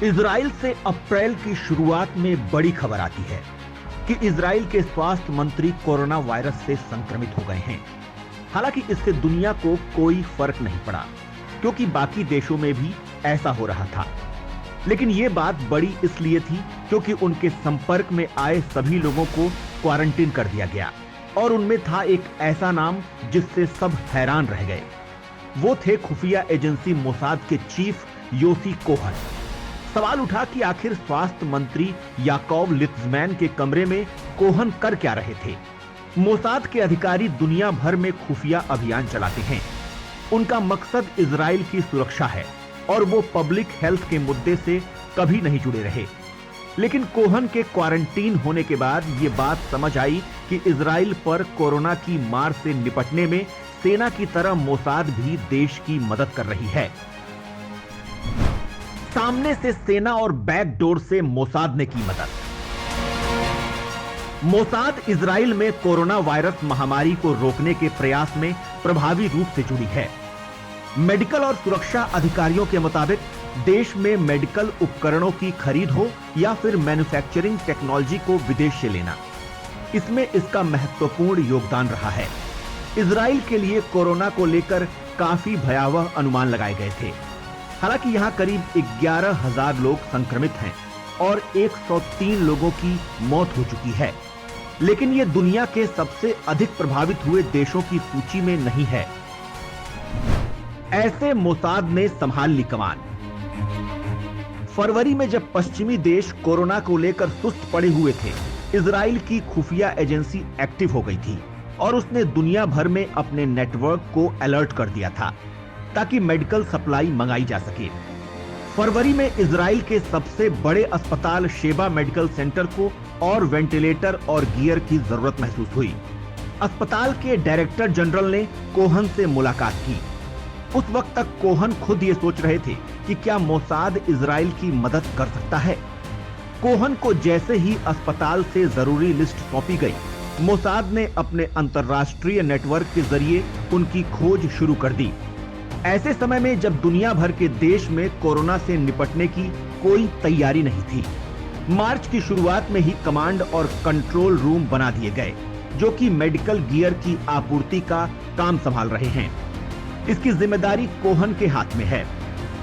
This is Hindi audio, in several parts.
इजराइल से अप्रैल की शुरुआत में बड़ी खबर आती है कि इजराइल के स्वास्थ्य मंत्री कोरोना वायरस से संक्रमित हो गए हैं। हालांकि इससे दुनिया को कोई फर्क नहीं पड़ा, क्योंकि बाकी देशों में भी ऐसा हो रहा था। लेकिन यह बात बड़ी इसलिए थी क्योंकि उनके संपर्क में आए सभी लोगों को क्वारंटीन कर दिया गया और उनमें था एक ऐसा नाम जिससे सब हैरान रह गए। वो थे खुफिया एजेंसी मोसाद के चीफ योसी कोहन। सवाल उठा कि आखिर स्वास्थ्य मंत्री याकूब लित्जमैन के कमरे में कोहन कर क्या रहे थे। मोसाद के अधिकारी दुनिया भर में खुफिया अभियान चलाते हैं। उनका मकसद इजराइल की सुरक्षा है और वो पब्लिक हेल्थ के मुद्दे से कभी नहीं जुड़े रहे। लेकिन कोहन के क्वारंटीन होने के बाद ये बात समझ आई कि इजराइल पर कोरोना की मार से निपटने में सेना की तरह मोसाद भी देश की मदद कर रही है। सामने से सेना और बैकडोर से मोसाद ने की मदद। मोसाद इजराइल में कोरोना वायरस महामारी को रोकने के प्रयास में प्रभावी रूप से जुड़ी है। मेडिकल और सुरक्षा अधिकारियों के मुताबिक देश में मेडिकल उपकरणों की खरीद हो या फिर मैन्युफैक्चरिंग टेक्नोलॉजी को विदेश से लेना, इसमें इसका महत्वपूर्ण योगदान रहा है। इजराइल के लिए कोरोना को लेकर काफी भयावह अनुमान लगाए गए थे। हालांकि यहां करीब 11,000 लोग संक्रमित हैं और 103 लोगों की मौत हो चुकी है। लेकिन यह दुनिया के सबसे अधिक प्रभावित हुए देशों की सूची में नहीं है। ऐसे मोसाद ने संभाल ली कमान। फरवरी में जब पश्चिमी देश कोरोना को लेकर सुस्त पड़े हुए थे, इजराइल की खुफिया एजेंसी एक्टिव हो गई थी और उसने दुनिया भर में अपने नेटवर्क को अलर्ट कर दिया था ताकि मेडिकल सप्लाई मंगाई जा सके। फरवरी में इजराइल के सबसे बड़े अस्पताल शेबा मेडिकल सेंटर को और वेंटिलेटर और गियर की जरूरत महसूस हुई। अस्पताल के डायरेक्टर जनरल ने कोहन से मुलाकात की। उस वक्त तक कोहन खुद ये सोच रहे थे कि क्या मोसाद इजराइल की मदद कर सकता है। कोहन को जैसे ही अस्पताल से जरूरी लिस्ट सौंपी गई, मोसाद ने अपने अंतर्राष्ट्रीय नेटवर्क के जरिए उनकी खोज शुरू कर दी। ऐसे समय में जब दुनिया भर के देश में कोरोना से निपटने की कोई तैयारी नहीं थी, मार्च की शुरुआत में ही कमांड और कंट्रोल रूम बना दिए गए, जो कि मेडिकल गियर की आपूर्ति का काम संभाल रहे हैं। इसकी जिम्मेदारी कोहन के हाथ में है।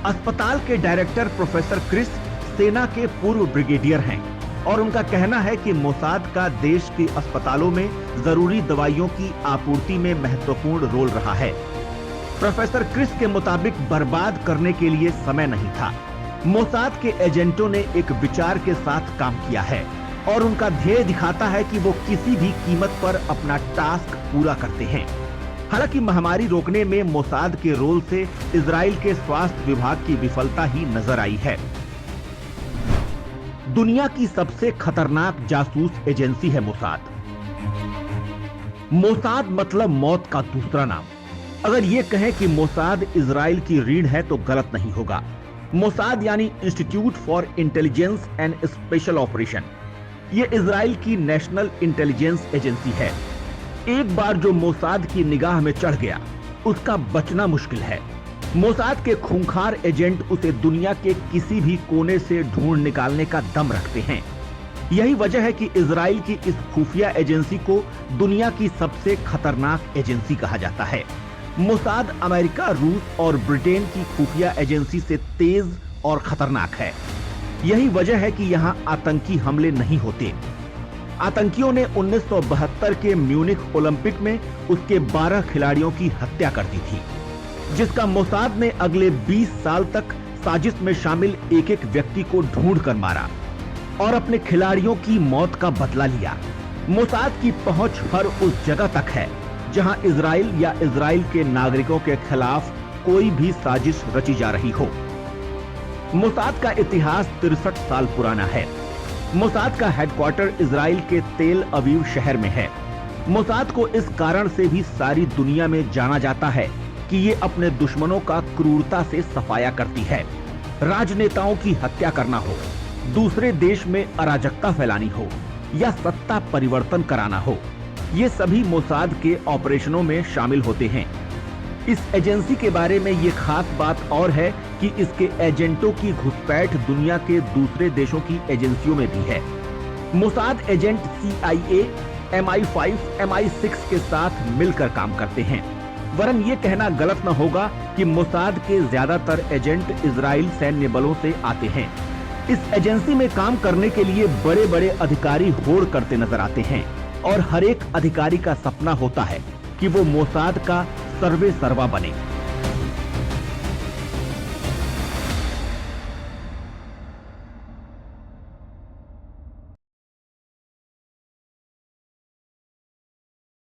अस्पताल के डायरेक्टर प्रोफेसर क्रिस सेना के पूर्व ब्रिगेडियर हैं और उनका कहना है कि मोसाद का देश के अस्पतालों में जरूरी दवाइयों की आपूर्ति में महत्वपूर्ण रोल रहा है। प्रोफेसर क्रिस के मुताबिक बर्बाद करने के लिए समय नहीं था। मोसाद के एजेंटों ने एक विचार के साथ काम किया है और उनका ध्येय दिखाता है कि वो किसी भी कीमत पर अपना टास्क पूरा करते हैं। हालांकि महामारी रोकने में मोसाद के रोल से इजराइल के स्वास्थ्य विभाग की विफलता ही नजर आई है। दुनिया की सबसे खतरनाक जासूस एजेंसी है मोसाद। मोसाद मतलब मौत का दूसरा नाम। अगर ये कहें कि मोसाद इजराइल की रीढ़ है तो गलत नहीं होगा। मोसाद यानी institute for intelligence and special operation, ये इजराइल की नेशनल इंटेलिजेंस एजेंसी है। एक बार जो मोसाद की निगाह में चढ़ गया, उसका बचना मुश्किल है। मोसाद के खूंखार एजेंट उसे दुनिया के किसी भी कोने से ढूंढ निकालने का दम रखते हैं। यही वजह है कि इजराइल की इस खुफिया एजेंसी को दुनिया की सबसे खतरनाक एजेंसी कहा जाता है। मोसाद अमेरिका, रूस और ब्रिटेन की खुफिया एजेंसी से तेज और खतरनाक है। यही वजह है कि यहाँ आतंकी हमले नहीं होते। आतंकियों ने 1972 के म्यूनिख ओलंपिक में उसके 12 खिलाड़ियों की हत्या कर दी थी, जिसका मोसाद ने अगले 20 साल तक साजिश में शामिल एक एक व्यक्ति को ढूंढ कर मारा और अपने खिलाड़ियों की मौत का बदला लिया। मोसाद की पहुंच हर उस जगह तक है जहां इजराइल या इजराइल के नागरिकों के खिलाफ कोई भी साजिश रची जा रही हो। मोसाद का इतिहास 63 साल पुराना है। मोसाद का हेडक्वार्टर इजराइल के तेल अवीव शहर में है। मोसाद को इस कारण से भी सारी दुनिया में जाना जाता है कि ये अपने दुश्मनों का क्रूरता से सफाया करती है। राजनेताओं की हत्या करना हो, दूसरे देश में अराजकता फैलानी हो या सत्ता परिवर्तन कराना हो, ये सभी मोसाद के ऑपरेशनों में शामिल होते हैं। इस एजेंसी के बारे में ये खास बात और है कि इसके एजेंटों की घुसपैठ दुनिया के दूसरे देशों की एजेंसियों में भी है। Mossad agent CIA, MI5, MI6 के साथ मिलकर काम करते हैं। वरन ये कहना गलत न होगा कि मोसाद के ज्यादातर एजेंट इजराइल सैन्य बलों से आते हैं। इस एजेंसी में काम करने के लिए बड़े बड़े अधिकारी होड़ करते नजर आते हैं और हर एक अधिकारी का सपना होता है कि वो मोसाद का सर्वे सर्वा बने।